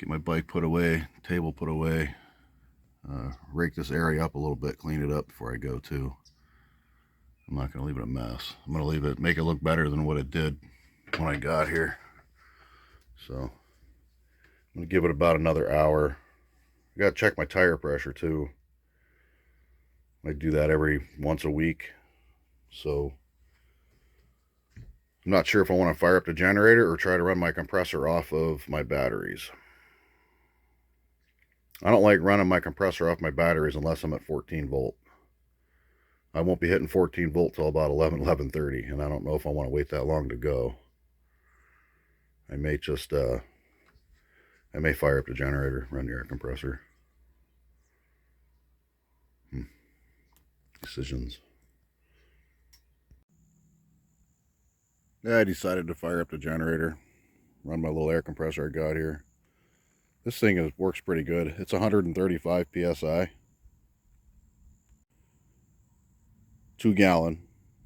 Get my bike put away, table put away. Rake this area up a little bit, clean it up before I go too. I'm not going to leave it a mess. I'm going to leave it, make it look better than what it did when I got here. So I'm going to give it about another hour. I got to check my tire pressure too. I do that every once a week. So I'm not sure if I want to fire up the generator or try to run my compressor off of my batteries. I don't like running my compressor off my batteries unless I'm at 14 volt. I won't be hitting 14 volt till about 11:30, and I don't know if I want to wait that long to go. I may just I may fire up the generator, run the air compressor. Decisions. Yeah, I decided to fire up the generator, run my little air compressor I got here. This thing works pretty good. It's 135 psi, 2 gallon.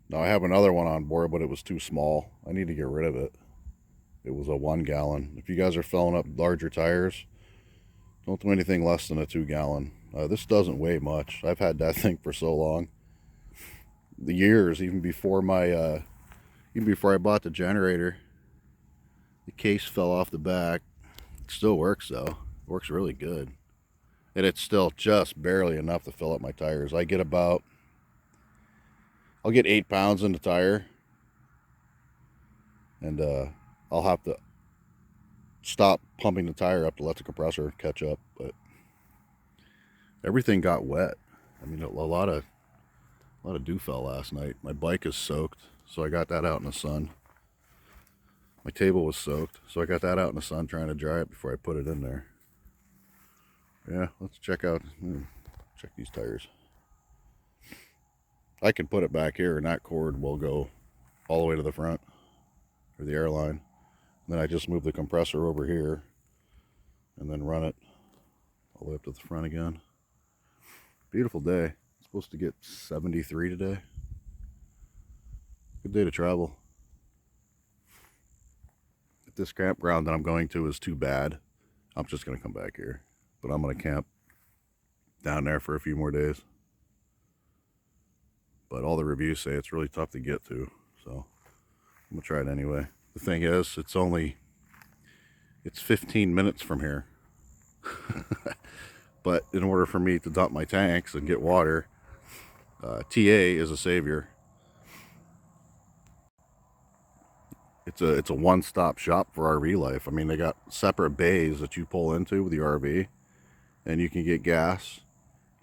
Now I have another one on board, but it was too small. I need to get rid of it. It was a 1 gallon. If you guys are filling up larger tires, don't do anything less than a 2 gallon. This doesn't weigh much. I've had that thing for so long. The years, even before I bought the generator, the case fell off the back. It still works though. It works really good. And it's still just barely enough to fill up my tires. I'll get 8 pounds in the tire. And I'll have to stop pumping the tire up to let the compressor catch up. But everything got wet. I mean, a lot of dew fell last night. My bike is soaked, so I got that out in the sun. My table was soaked, so I got that out in the sun trying to dry it before I put it in there. Yeah, let's check these tires. I can put it back here and that cord will go all the way to the front, or the air line. And then I just move the compressor over here and then run it all the way up to the front again. Beautiful day. It's supposed to get 73 today. Good day to travel. If this campground that I'm going to is too bad, I'm just going to come back here. But I'm going to camp down there for a few more days. But all the reviews say it's really tough to get to, so I'm going to try it anyway. The thing is, it's 15 minutes from here. But in order for me to dump my tanks and get water, TA is a savior. It's a one-stop shop for RV life. I mean, they got separate bays that you pull into with your RV, and you can get gas,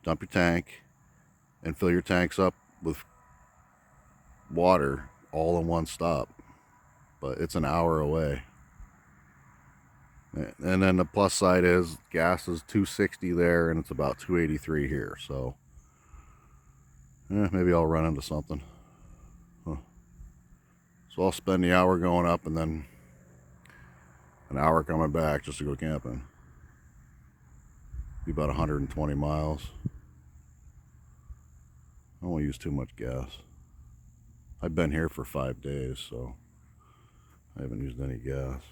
dump your tank, and fill your tanks up with water all in one stop. But it's an hour away. And then the plus side is gas is $2.60 there, and it's about $2.83 here. So maybe I'll run into something. So I'll spend the hour going up and then an hour coming back just to go camping. Be about 120 miles. I don't want to use too much gas. I've been here for 5 days, so I haven't used any gas.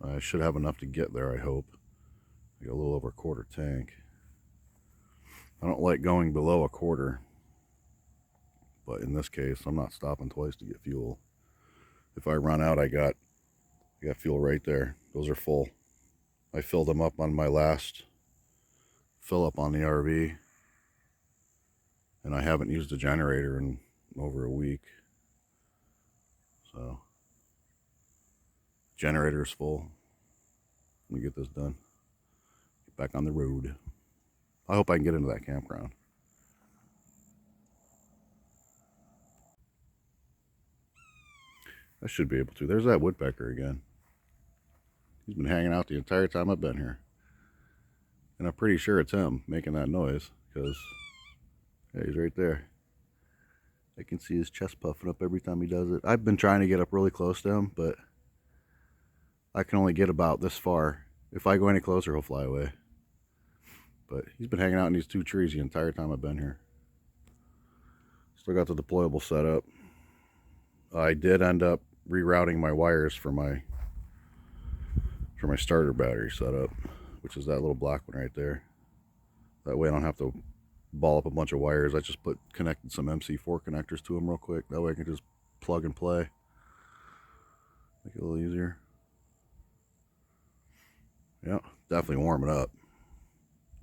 I should have enough to get there, I hope. I got a little over a quarter tank. I don't like going below a quarter, but in this case, I'm not stopping twice to get fuel. If I run out, I got fuel right there. Those are full. I filled them up on my last fill up on the RV, and I haven't used the generator in over a week. So generator is full. Let me get this done. Get back on the road. I hope I can get into that campground. I should be able to. There's that woodpecker again. He's been hanging out the entire time I've been here. And I'm pretty sure it's him making that noise, because he's right there. I can see his chest puffing up every time he does it. I've been trying to get up really close to him, but I can only get about this far. If I go any closer, he'll fly away. But he's been hanging out in these 2 trees the entire time I've been here. Still got the deployable set up. I did end up rerouting my wires for for my starter battery setup, which is that little black one right there. That way I don't have to ball up a bunch of wires. I just connected some MC4 connectors to them real quick. That way I can just plug and play. Make it a little easier. Yeah, definitely warming up.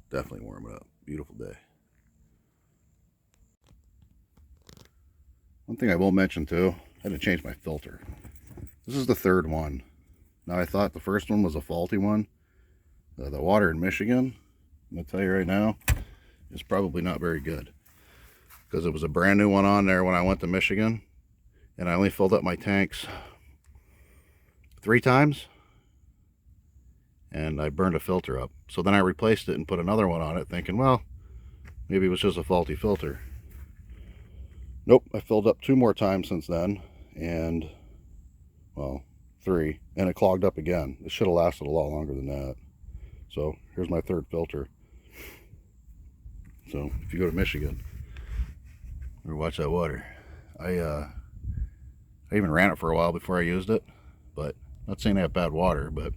Definitely warming up. Beautiful day. One thing I will mention too, I had to change my filter. This is the third one. Now I thought the first one was a faulty one. The water in Michigan, I'm going to tell you right now, is probably not very good. Because it was a brand new one on there when I went to Michigan. And I only filled up my tanks 3 times. And I burned a filter up. So then I replaced it and put another one on it thinking, well, maybe it was just a faulty filter. Nope, I filled up 2 more times since then. And, well, 3. And it clogged up again. It should have lasted a lot longer than that. So here's my 3rd filter. So if you go to Michigan, or watch that water. I even ran it for a while before I used it. But, not saying I have bad water, but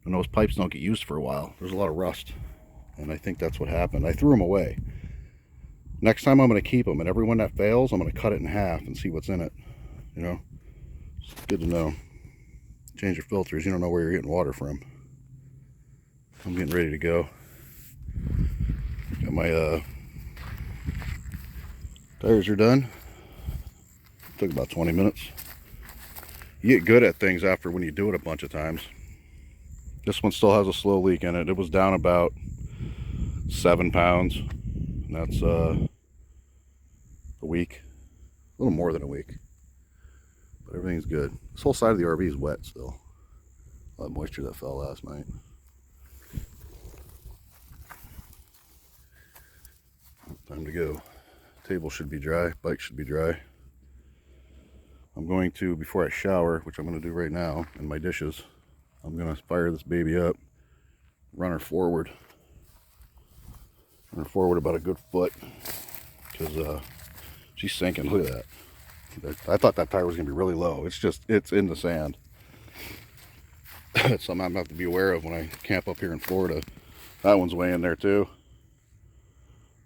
when those pipes don't get used for a while, there's a lot of rust. And I think that's what happened. I threw them away. Next time I'm going to keep them, and every one that fails, I'm going to cut it in half and see what's in it. You know, it's good to know. Change your filters. You don't know where you're getting water from. I'm getting ready to go. Got my tires are done. Took about 20 minutes. You get good at things after when you do it a bunch of times. This one still has a slow leak in it. It was down about 7 pounds. And that's a week. A little more than a week. But everything's good. This whole side of the RV is wet still. A lot of moisture that fell last night. Time to go. Table should be dry. Bike should be dry. I'm going to, before I shower, which I'm going to do right now, in my dishes, I'm going to fire this baby up, run her forward. Run her forward about a good foot, because she's sinking. Look at that. I thought that tire was going to be really low. It's in the sand. It's something I'm going to have to be aware of when I camp up here in Florida. That one's way in there too.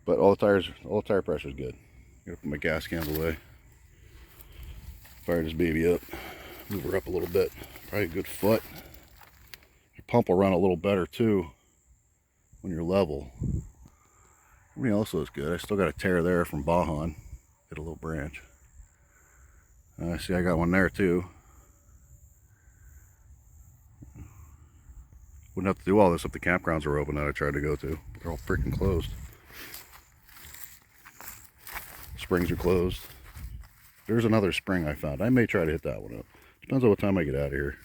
But all the tire pressure is good. Gotta put my gas cans away. Fire this baby up. Move her up a little bit. Probably a good foot. Your pump will run a little better too when you're level. Everything else looks good. I still got a tear there from Bahan. Hit a little branch. See, I got one there too. Wouldn't have to do all this if the campgrounds were open that I tried to go to. They're all freaking closed. Springs are closed. There's another spring I found. I may try to hit that one up. Depends on what time I get out of here.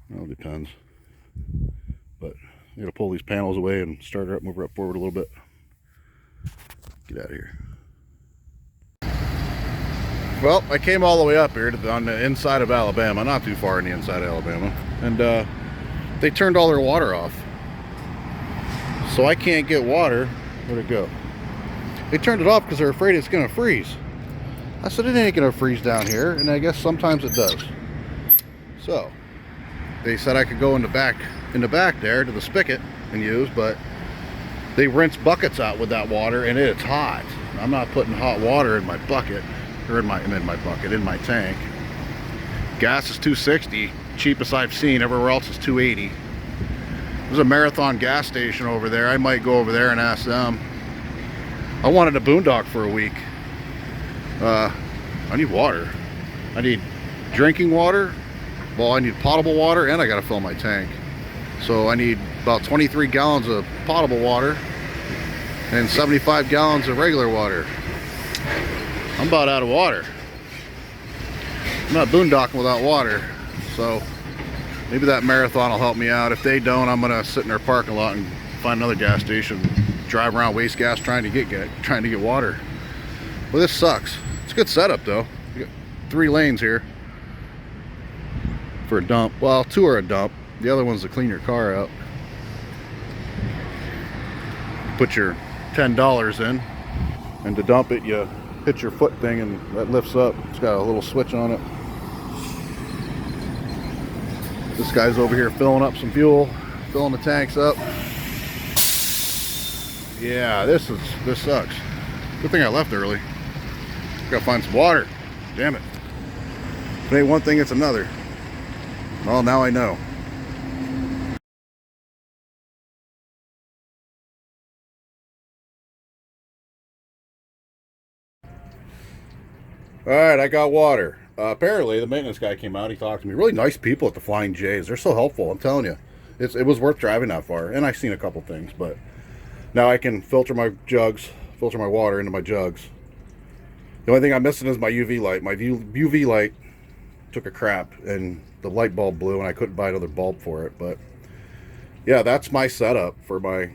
Well, it depends. But I gotta pull these panels away and start her up, move her up forward a little bit. Get out of here. Well, I came all the way up here on the inside of Alabama, not too far in the inside of Alabama, and they turned all their water off. So I can't get water. Where'd it go? They turned it off because they're afraid it's gonna freeze. I said it ain't gonna freeze down here, and I guess sometimes it does. So they said I could go in the back there to the spigot and use, but they rinse buckets out with that water and it's hot. I'm not putting hot water in my bucket, or in my tank. Gas is $2.60, cheapest I've seen. Everywhere else is $2.80. There's a Marathon gas station over there. I might go over there and ask them. I wanted a boondock for a week. I need water. I need drinking water. Well, I need potable water, and I gotta fill my tank. So I need about 23 gallons of potable water and 75 gallons of regular water. I'm about out of water. I'm not boondocking without water. So maybe that Marathon will help me out. If they don't, I'm gonna sit in their parking lot and find another gas station, drive around, waste gas trying to get water. Well, this sucks. It's a good setup though. You got 3 lanes here for a dump. Well, 2 are a dump. The other one's to clean your car out. Put your $10 in, and to dump it, you hit your foot thing and that lifts up. It's got a little switch on it. This guy's over here filling up some fuel, filling the tanks up. Yeah, this sucks. Good thing I left early. Gotta find some water. Damn it. If it ain't one thing, it's another. Well, now I know. Alright, I got water. Apparently, the maintenance guy came out. He talked to me. Really nice people at the Flying J's. They're so helpful, I'm telling you. It was worth driving that far. And I've seen a couple things, but now I can filter my jugs, filter my water into my jugs. The only thing I'm missing is my UV light. My UV light took a crap, and the light bulb blew, and I couldn't buy another bulb for it. But yeah, that's my setup for my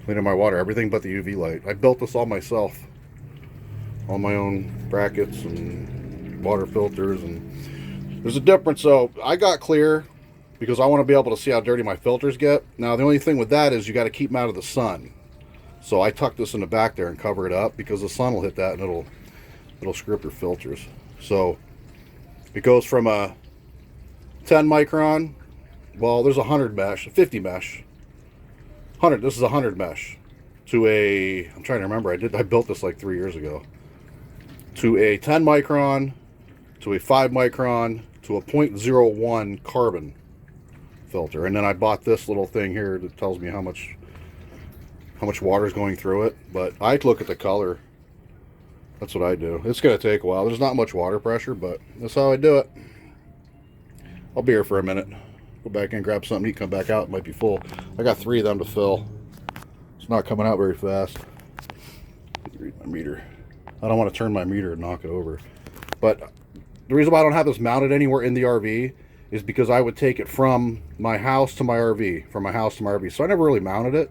cleaning my water. Everything but the UV light. I built this all myself. All my own brackets and water filters, and there's a difference. So I got clear because I want to be able to see how dirty my filters get. Now the only thing with that is you got to keep them out of the sun. So I tuck this in the back there and cover it up because the sun will hit that and it'll screw up your filters. So it goes from a 10 micron, well, there's a 100 mesh, a 50 mesh, 100. This is a 100 mesh to a. I'm trying to remember. I built this like 3 years ago. To a 10 micron, to a 5 micron, to a 0.01 carbon filter. And then I bought this little thing here that tells me how much water is going through it. But I look at the color. That's what I do. It's going to take a while. There's not much water pressure, but that's how I do it. I'll be here for a minute. Go back in, grab something, eat, come back out. It might be full. I got 3 of them to fill. It's not coming out very fast. Read my meter. I don't want to turn my meter and knock it over. But the reason why I don't have this mounted anywhere in the RV is because I would take it from my house to my RV, from my house to my RV. So I never really mounted it.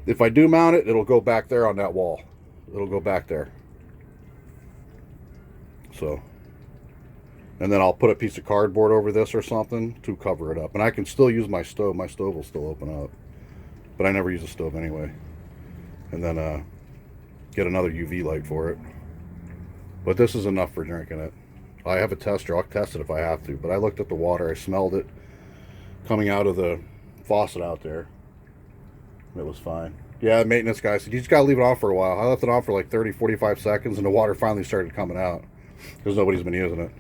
If I do mount it, it'll go back there on that wall. It'll go back there. So, and then I'll put a piece of cardboard over this or something to cover it up. And I can still use my stove. My stove will still open up. But I never use a stove anyway. And then get another UV light for it. But this is enough for drinking it. I have a tester. I'll test it if I have to. But I looked at the water. I smelled it coming out of the faucet out there. It was fine. Yeah, the maintenance guy said, you just got to leave it on for a while. I left it on for like 30, 45 seconds, and the water finally started coming out because nobody's been using it.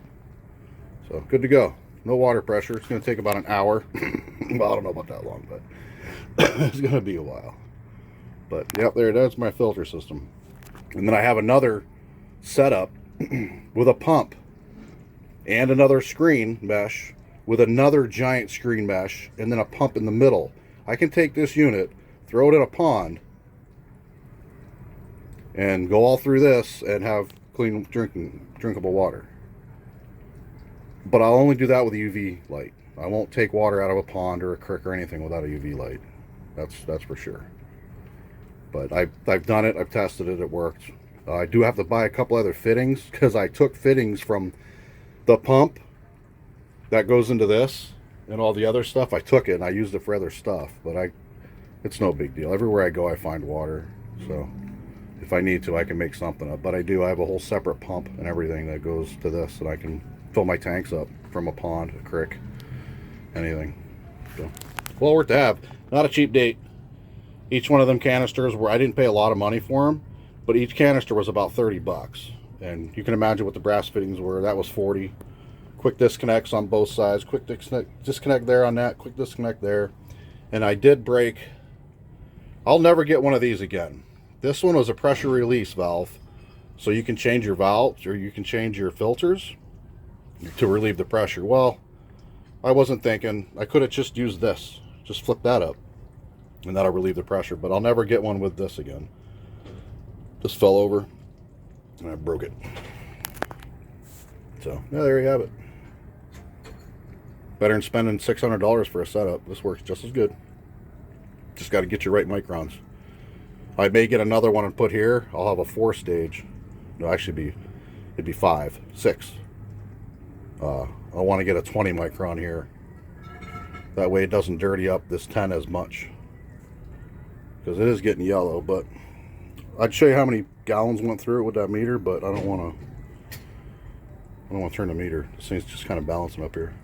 So, good to go. No water pressure. It's going to take about an hour. Well, I don't know about that long, but it's going to be a while. But, yep, there it is, my filter system. And then I have another setup with a pump and another screen mesh with another giant screen mesh and then a pump in the middle. I can take this unit, throw it in a pond, and go all through this and have clean drinkable water. But I'll only do that with a UV light. I won't take water out of a pond or a creek or anything without a UV light. That's for sure. But I've done it. I've tested it. It worked. I do have to buy a couple other fittings because I took fittings from the pump that goes into this and all the other stuff. I took it and I used it for other stuff. But it's no big deal. Everywhere I go, I find water. So if I need to, I can make something up. But I have a whole separate pump and everything that goes to this, and I can fill my tanks up from a pond, a creek, anything. So, well worth to have. Not a cheap date. Each one of them canisters were, I didn't pay a lot of money for them, but each canister was about 30 bucks. And you can imagine what the brass fittings were. That was 40. Quick disconnects on both sides. Quick disconnect there on that. Quick disconnect there. And I did break. I'll never get one of these again. This one was a pressure release valve. So you can change your valves or you can change your filters to relieve the pressure. Well, I wasn't thinking. I could have just used this. Just flip that up. And that'll relieve the pressure. But I'll never get one with this again. Just fell over. And I broke it. So, yeah, there you have it. Better than spending $600 for a setup. This works just as good. Just got to get your right microns. I may get another one and put here. I'll have a 4-stage. No, actually it'd be 5, 6. I want to get a 20 micron here. That way it doesn't dirty up this 10 as much. Because it is getting yellow, but I'd show you how many gallons went through it with that meter, but I don't want to turn the meter. This thing's just kind of balancing up here.